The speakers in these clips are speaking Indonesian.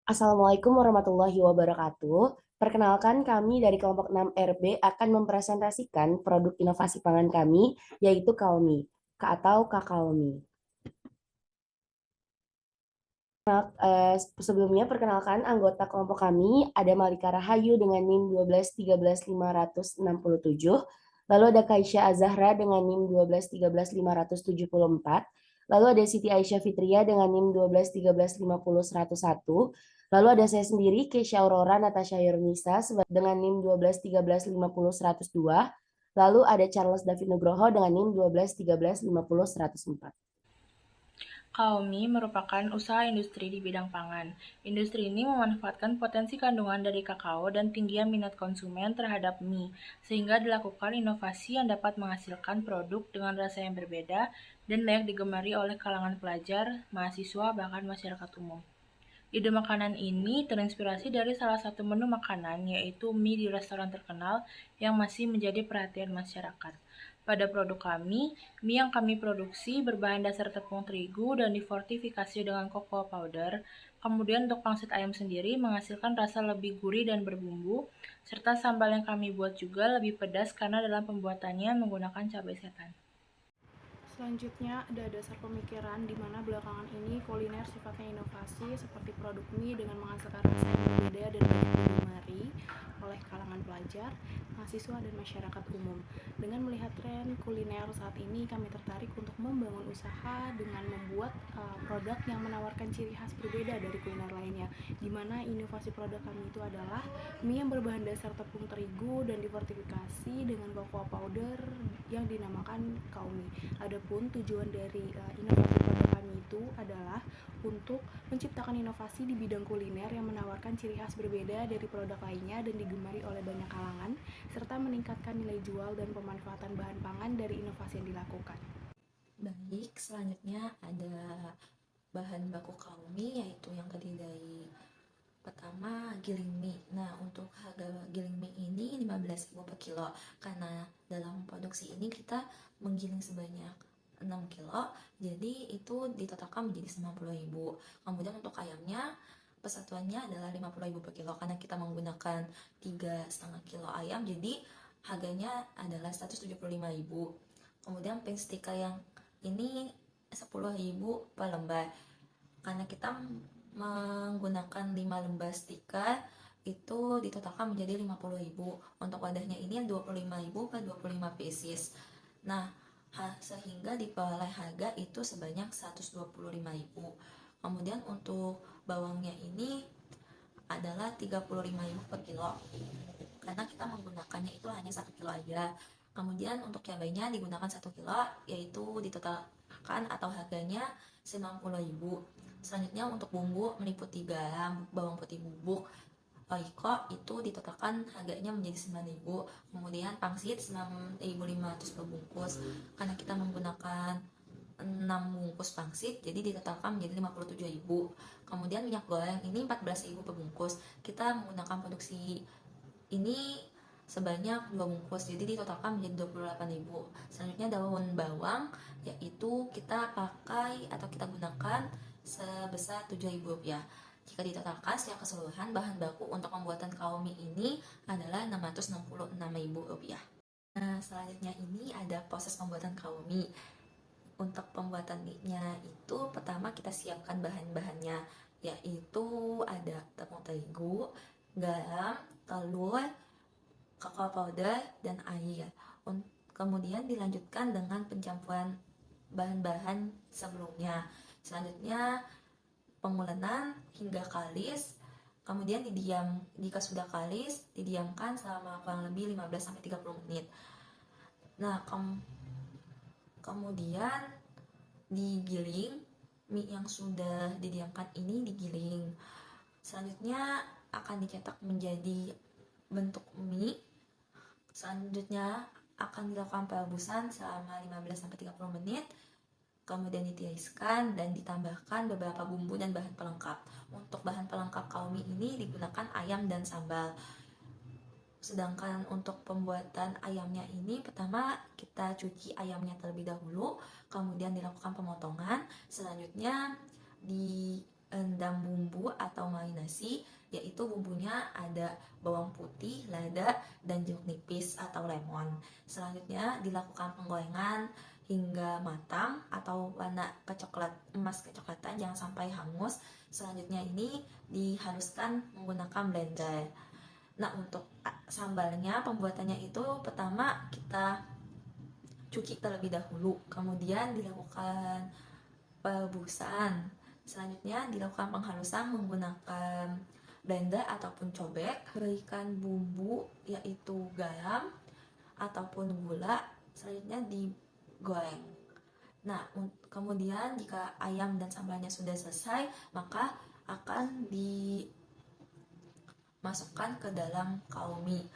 Assalamualaikum warahmatullahi wabarakatuh. Perkenalkan kami dari kelompok 6RB akan mempresentasikan produk inovasi pangan kami, yaitu Kaomi, atau Kakaomi. Sebelumnya perkenalkan anggota kelompok kami ada Malika Rahayu dengan NIM 1213567, lalu ada Kaisya Azahra dengan NIM 1213574, lalu ada Siti Aisyah Fitria dengan NIM 121350101, lalu ada saya sendiri Kesya Aurora Natasha Yurnisa dengan NIM 121350102, lalu ada Charles David Nugroho dengan NIM 121350104. Kaomi merupakan usaha industri di bidang pangan. Industri ini memanfaatkan potensi kandungan dari kakao dan tingginya minat konsumen terhadap mie, sehingga dilakukan inovasi yang dapat menghasilkan produk dengan rasa yang berbeda dan layak digemari oleh kalangan pelajar, mahasiswa, bahkan masyarakat umum. Ide makanan ini terinspirasi dari salah satu menu makanan, yaitu mie di restoran terkenal yang masih menjadi perhatian masyarakat. Pada produk kami, mie yang kami produksi berbahan dasar tepung terigu dan difortifikasi dengan cocoa powder. Kemudian untuk pangsit ayam sendiri menghasilkan rasa lebih gurih dan berbumbu, serta sambal yang kami buat juga lebih pedas karena dalam pembuatannya menggunakan cabai setan. Selanjutnya ada dasar pemikiran di mana belakangan ini kuliner sifatnya inovasi seperti produk mie dengan menghasilkan rasa yang berbeda dan banyak digemari oleh kalangan pelajar, mahasiswa, dan masyarakat umum. Dengan melihat tren kuliner saat ini, kami tertarik untuk membangun usaha dengan membuat produk yang menawarkan ciri khas berbeda dari kuliner lainnya, di mana inovasi produk kami itu adalah mie yang berbahan dasar tepung terigu dan difortifikasi dengan cocoa powder yang dinamakan kaumi. Adapun tujuan dari inovasi produk kami itu adalah untuk menciptakan inovasi di bidang kuliner yang menawarkan ciri khas berbeda dari produk lainnya dan digemari oleh banyak kalangan, serta meningkatkan nilai jual dan pemanfaatan bahan pangan dari inovasi yang dilakukan. Baik, selanjutnya ada bahan baku kaumi, yaitu yang terdiri dari pertama giling mie. Nah, untuk harga giling mie ini 15.000 per kilo, karena dalam produksi ini kita menggiling sebanyak 6 kilo, jadi itu ditotalkan menjadi 90.000. Kemudian untuk ayamnya, persatuannya adalah 50.000 per kilo, karena kita menggunakan 3,5 kilo ayam, jadi harganya adalah 175.000. Kemudian pink stiker yang ini 10.000 per lembar, karena kita menggunakan 5 lembar stiker, itu ditotalkan menjadi 50.000. Untuk wadahnya ini 25.000 per 25 pieces. Nah, sehingga diperoleh harga itu sebanyak 125.000. Kemudian untuk bawangnya ini adalah 35.000 per kilo, karena kita menggunakannya itu hanya 1 kilo aja. Kemudian untuk cabainya digunakan 1 kilo, yaitu ditotalkan atau harganya 90.000. Selanjutnya untuk bumbu meliputi garam, bawang putih bubuk, Royco itu ditotalkan harganya menjadi 9.000. Kemudian pangsit 9.500 per bungkus, karena kita menggunakan 6 bungkus pangsit, jadi ditotalkan menjadi 57.000. Kemudian minyak goreng ini 14.000 per bungkus, kita menggunakan produksi ini sebanyak 2 bungkus, jadi ditotalkan menjadi 28.000. Selanjutnya daun bawang, yaitu kita pakai atau kita gunakan sebesar 7.000 rupiah. Jika ditotalkan secara keseluruhan, bahan baku untuk pembuatan kaomi ini adalah 666.000 rupiah. Nah, selanjutnya ini ada proses pembuatan kaomi. Untuk pembuatannya itu pertama kita siapkan bahan-bahannya, yaitu ada tepung terigu, garam, telur, kakao powder, dan air. Kemudian dilanjutkan dengan pencampuran bahan-bahan sebelumnya. Selanjutnya pengulenan hingga kalis. Kemudian jika sudah kalis, didiamkan selama kurang lebih 15-30 menit. Nah, kemudian digiling, mie yang sudah didiamkan ini digiling. Selanjutnya akan dicetak menjadi bentuk mie. Selanjutnya akan dilakukan perebusan selama 15-30 menit, kemudian ditiriskan dan ditambahkan beberapa bumbu dan bahan pelengkap. Untuk bahan pelengkap kaomi ini digunakan ayam dan sambal. Sedangkan untuk pembuatan ayamnya ini, pertama kita cuci ayamnya terlebih dahulu, kemudian dilakukan pemotongan, selanjutnya rendang bumbu atau marinasi, yaitu bumbunya ada bawang putih, lada, dan jeruk nipis atau lemon. Selanjutnya dilakukan penggorengan hingga matang atau warna emas kecoklatan, jangan sampai hangus. Selanjutnya ini dihaluskan menggunakan blender. Nah, untuk sambalnya, pembuatannya itu pertama kita cuci terlebih dahulu, kemudian dilakukan perebusan. Selanjutnya dilakukan penghalusan menggunakan blender ataupun cobek. Berikan bumbu yaitu garam ataupun gula. Selanjutnya digoreng. Nah, kemudian jika ayam dan sambalnya sudah selesai, maka akan dimasukkan ke dalam kaumi.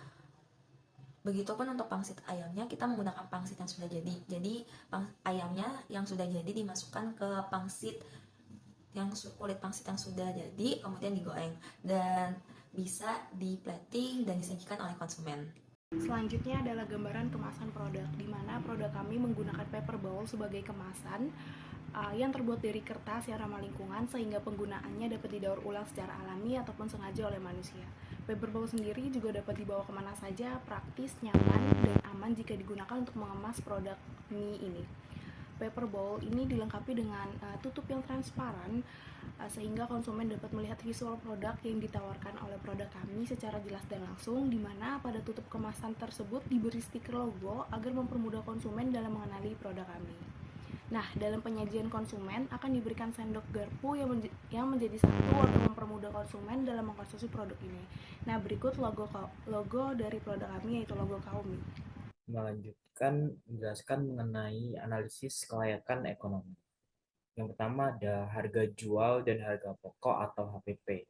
Begitupun untuk pangsit ayamnya, kita menggunakan pangsit yang sudah jadi. Jadi ayamnya yang sudah jadi dimasukkan ke pangsit kulit pangsit yang sudah jadi, kemudian digoreng dan bisa di plating dan disajikan oleh konsumen. Selanjutnya adalah gambaran kemasan produk, di mana produk kami menggunakan paper bowl sebagai kemasan yang terbuat dari kertas yang ramah lingkungan, sehingga penggunaannya dapat didaur ulang secara alami ataupun sengaja oleh manusia. Paper bowl sendiri juga dapat dibawa kemana saja, praktis, nyaman, dan aman jika digunakan untuk mengemas produk mie ini. Paper bowl ini dilengkapi dengan tutup yang transparan, sehingga konsumen dapat melihat visual produk yang ditawarkan oleh produk kami secara jelas dan langsung, di mana pada tutup kemasan tersebut diberi stiker logo agar mempermudah konsumen dalam mengenali produk kami. Nah, dalam penyajian konsumen akan diberikan sendok garpu yang menjadi satu agar mempermudah konsumen dalam mengkonsumsi produk ini. Nah, berikut logo dari produk kami, yaitu logo Kaumi. Melanjutkan menjelaskan mengenai analisis kelayakan ekonomi. Yang pertama ada harga jual dan harga pokok atau HPP.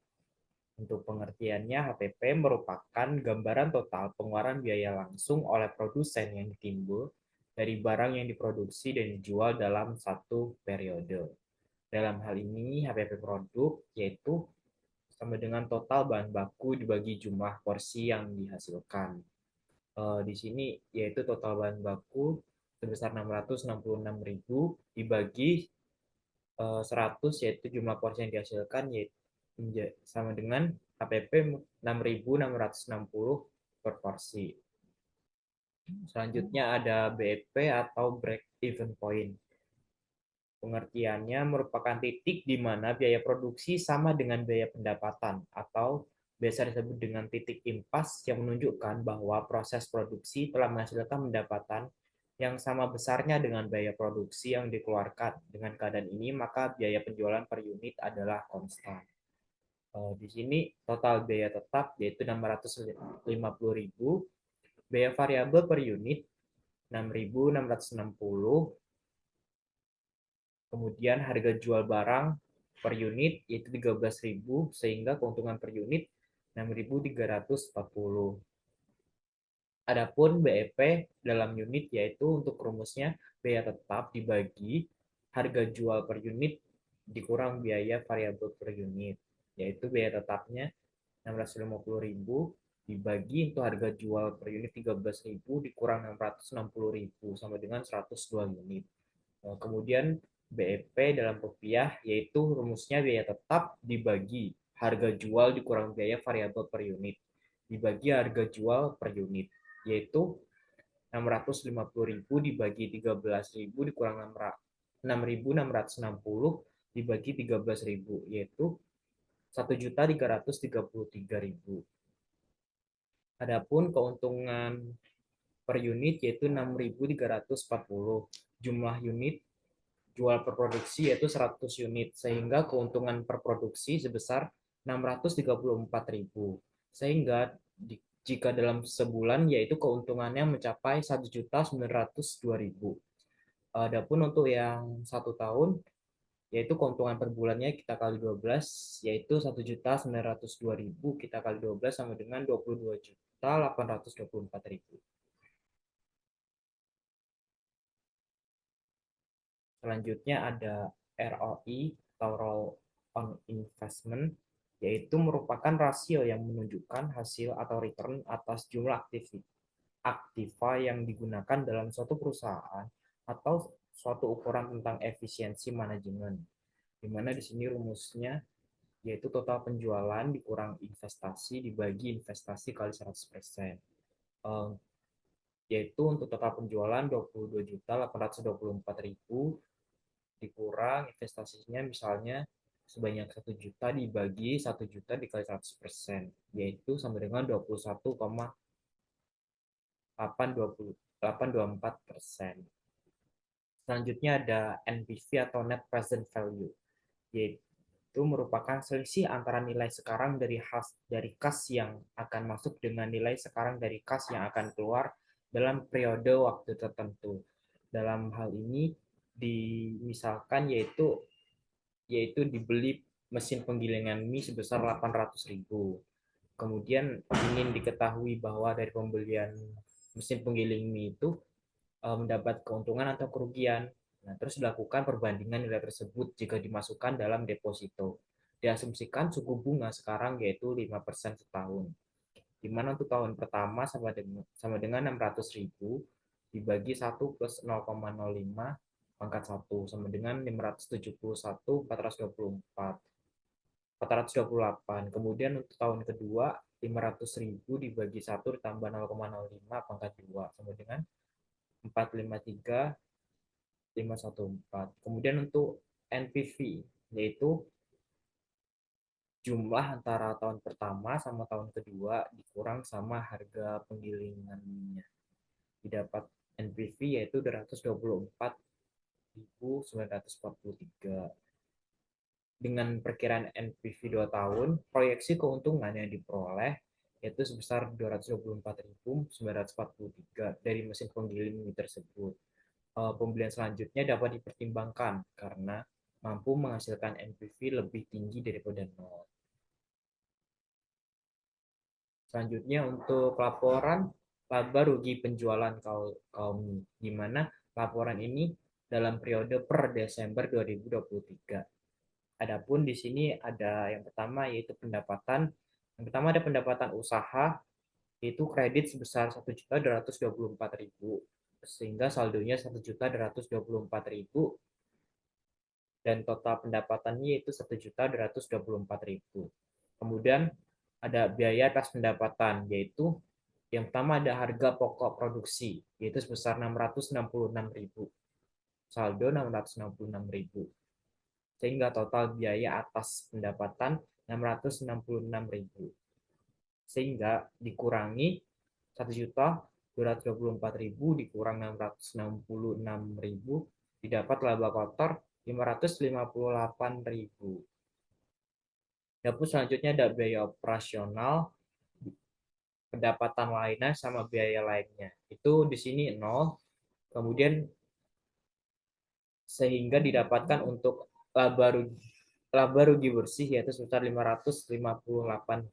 Untuk pengertiannya, HPP merupakan gambaran total pengeluaran biaya langsung oleh produsen yang timbul dari barang yang diproduksi dan dijual dalam satu periode. Dalam hal ini, HPP produk yaitu sama dengan total bahan baku dibagi jumlah porsi yang dihasilkan. Di sini yaitu total bahan baku sebesar 666.000 dibagi 100, yaitu jumlah porsi yang dihasilkan, yaitu sama dengan HPP 6.660 per porsi. Selanjutnya ada BEP atau break even point. Pengertiannya merupakan titik di mana biaya produksi sama dengan biaya pendapatan, atau biasa disebut dengan titik impas yang menunjukkan bahwa proses produksi telah menghasilkan pendapatan yang sama besarnya dengan biaya produksi yang dikeluarkan. Dengan keadaan ini, maka biaya penjualan per unit adalah konstan. Di sini total biaya tetap yaitu 650.000, biaya variabel per unit 6.660, kemudian harga jual barang per unit yaitu 13.000, sehingga keuntungan per unit 6.340. Adapun BEP dalam unit yaitu untuk rumusnya biaya tetap dibagi harga jual per unit dikurang biaya variabel per unit, yaitu biaya tetapnya 650.000 dibagi untuk harga jual per unit 13.000 dikurang 660.000 sama dengan 102 unit. Kemudian BEP dalam rupiah yaitu rumusnya biaya tetap dibagi harga jual dikurang biaya variabel per unit dibagi harga jual per unit, yaitu 650.000 dibagi 13.000 dikurang 6.660 dibagi 13.000, yaitu 1.333.000. Adapun keuntungan per unit yaitu 6.340. Jumlah unit jual per produksi yaitu 100 unit, sehingga keuntungan per produksi sebesar 634.000. Sehingga jika dalam sebulan yaitu keuntungannya mencapai 1.902.000. Adapun untuk yang 1 tahun yaitu keuntungan per bulannya kita kali 12 yaitu 1.902.000 kita kali 12 sama dengan 22.824.000. Selanjutnya ada ROI atau Roll on Investment, yaitu merupakan rasio yang menunjukkan hasil atau return atas jumlah aktiva yang digunakan dalam suatu perusahaan atau suatu ukuran tentang efisiensi manajemen. Di mana di sini rumusnya yaitu total penjualan dikurang investasi dibagi investasi kali 100%. Yaitu untuk total penjualan 22.824.000 dikurang investasinya misalnya sebanyak 1 juta dibagi 1 juta dikali 100%, yaitu sama dengan 21,824%. Selanjutnya ada NPV atau Net Present Value, yaitu merupakan selisih antara nilai sekarang dari kas yang akan masuk dengan nilai sekarang dari kas yang akan keluar dalam periode waktu tertentu. Dalam hal ini misalkan yaitu dibeli mesin penggilingan mie sebesar 800.000. Kemudian ingin diketahui bahwa dari pembelian mesin penggiling mie itu mendapat keuntungan atau kerugian. Nah, terus dilakukan perbandingan nilai tersebut jika dimasukkan dalam deposito. Diasumsikan suku bunga sekarang yaitu 5% setahun. Di mana untuk tahun pertama sama dengan 600.000 dibagi 1 plus 0,05 pangkat 1 sama dengan 428. Kemudian untuk tahun kedua 500.000 dibagi 1 ditambah 0,05 pangkat 2 sama dengan 453.514. Kemudian untuk NPV yaitu jumlah antara tahun pertama sama tahun kedua dikurang sama harga penggilingannya. Didapat NPV yaitu 224.943. Dengan perkiraan NPV 2 tahun, proyeksi keuntungan yang diperoleh yaitu sebesar 224.943 dari mesin penggiling mie tersebut. Pembelian selanjutnya dapat dipertimbangkan karena mampu menghasilkan NPV lebih tinggi daripada 0. Selanjutnya untuk laporan laba rugi penjualan kaum mie, di mana laporan ini dalam periode per Desember 2023. Adapun di sini ada yang pertama yaitu pendapatan. Yang pertama ada pendapatan usaha yaitu kredit sebesar 1.224.000 sehingga saldonya 1.224.000 dan total pendapatannya yaitu 1.224.000. Kemudian ada biaya atas pendapatan yaitu yang pertama ada harga pokok produksi yaitu sebesar 666.000. Saldo 666.000. Sehingga total biaya atas pendapatan 666.000. Sehingga dikurangi 1.224.000 dikurang 666.000 didapat laba kotor 558.000. Dapur selanjutnya ada biaya operasional, pendapatan lainnya sama biaya lainnya. Itu di sini 0. Kemudian sehingga didapatkan untuk laba rugi bersih yaitu sebesar 558.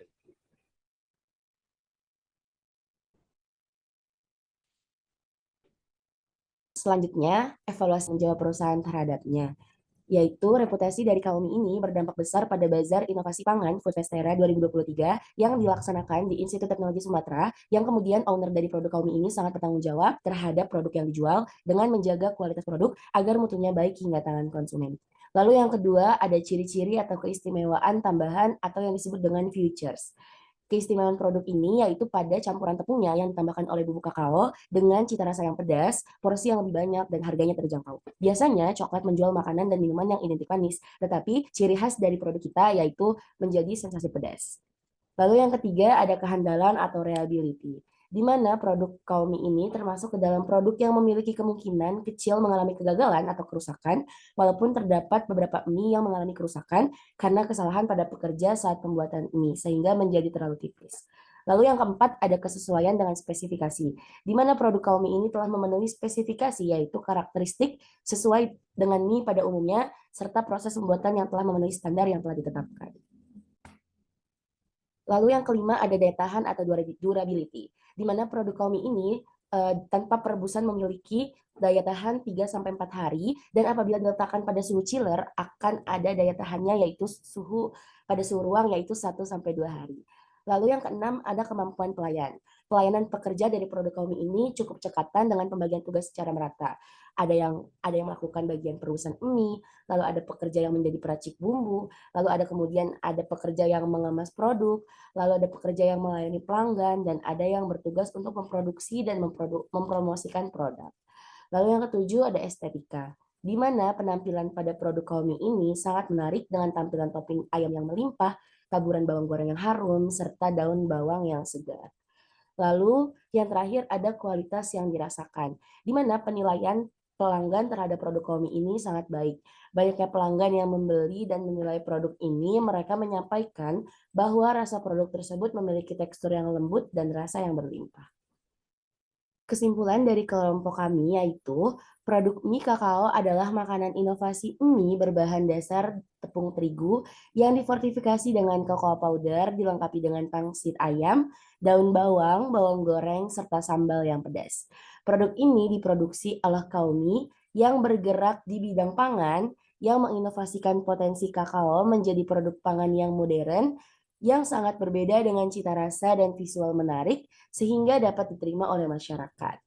Selanjutnya, evaluasi tanggung jawab perusahaan terhadapnya, yaitu reputasi dari Kaumi ini berdampak besar pada Bazar Inovasi Pangan Food Festera 2023 yang dilaksanakan di Institut Teknologi Sumatera, yang kemudian owner dari produk Kaumi ini sangat bertanggung jawab terhadap produk yang dijual dengan menjaga kualitas produk agar mutunya baik hingga tangan konsumen. Lalu yang kedua ada ciri-ciri atau keistimewaan tambahan atau yang disebut dengan features. Keistimewaan produk ini yaitu pada campuran tepungnya yang ditambahkan oleh bubuk kakao dengan cita rasa yang pedas, porsi yang lebih banyak, dan harganya terjangkau. Biasanya coklat menjual makanan dan minuman yang identik manis, tetapi ciri khas dari produk kita yaitu menjadi sensasi pedas. Lalu yang ketiga ada kehandalan atau reliability, di mana produk Kaumi ini termasuk ke dalam produk yang memiliki kemungkinan kecil mengalami kegagalan atau kerusakan, walaupun terdapat beberapa mie yang mengalami kerusakan karena kesalahan pada pekerja saat pembuatan mie, sehingga menjadi terlalu tipis. Lalu yang keempat ada kesesuaian dengan spesifikasi, di mana produk Kaumi ini telah memenuhi spesifikasi yaitu karakteristik sesuai dengan mie pada umumnya, serta proses pembuatan yang telah memenuhi standar yang telah ditetapkan. Lalu yang kelima ada daya tahan atau durability, di mana produk Kaumi ini tanpa perebusan memiliki daya tahan 3-4 hari, dan apabila diletakkan pada suhu chiller akan ada daya tahannya yaitu pada suhu ruang yaitu 1-2 hari. Lalu yang keenam ada kemampuan pelayan. Pelayanan pekerja dari produk Kaumi ini cukup cekatan dengan pembagian tugas secara merata. Ada yang melakukan bagian perurusan mie, lalu ada pekerja yang menjadi peracik bumbu, lalu ada pekerja yang mengemas produk, lalu ada pekerja yang melayani pelanggan, dan ada yang bertugas untuk memproduksi dan mempromosikan produk. Lalu yang ketujuh ada estetika, di mana penampilan pada produk Kaumi ini sangat menarik dengan tampilan topping ayam yang melimpah, taburan bawang goreng yang harum, serta daun bawang yang segar. Lalu yang terakhir ada kualitas yang dirasakan, di mana penilaian pelanggan terhadap produk Komi ini sangat baik. Banyaknya pelanggan yang membeli dan menilai produk ini, mereka menyampaikan bahwa rasa produk tersebut memiliki tekstur yang lembut dan rasa yang berlimpah. Kesimpulan dari kelompok kami yaitu produk mie kakao adalah makanan inovasi mie berbahan dasar tepung terigu yang difortifikasi dengan kakao powder dilengkapi dengan pangsit ayam, daun bawang, bawang goreng, serta sambal yang pedas. Produk ini diproduksi oleh Kaumi yang bergerak di bidang pangan yang menginovasikan potensi kakao menjadi produk pangan yang modern yang sangat berbeda dengan cita rasa dan visual menarik sehingga dapat diterima oleh masyarakat.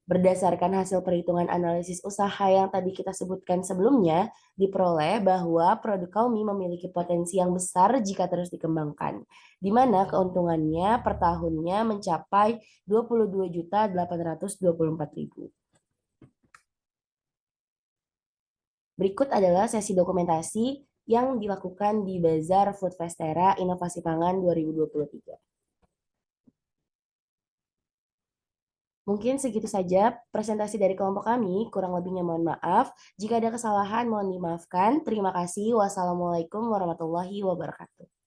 Berdasarkan hasil perhitungan analisis usaha yang tadi kita sebutkan sebelumnya, diperoleh bahwa produk Kaumi memiliki potensi yang besar jika terus dikembangkan, di mana keuntungannya per tahunnya mencapai 22.824.000. Berikut adalah sesi dokumentasi yang dilakukan di Bazar Food Festera Inovasi Pangan 2023. Mungkin segitu saja presentasi dari kelompok kami. Kurang lebihnya mohon maaf. Jika ada kesalahan mohon dimaafkan. Terima kasih. Wassalamualaikum warahmatullahi wabarakatuh.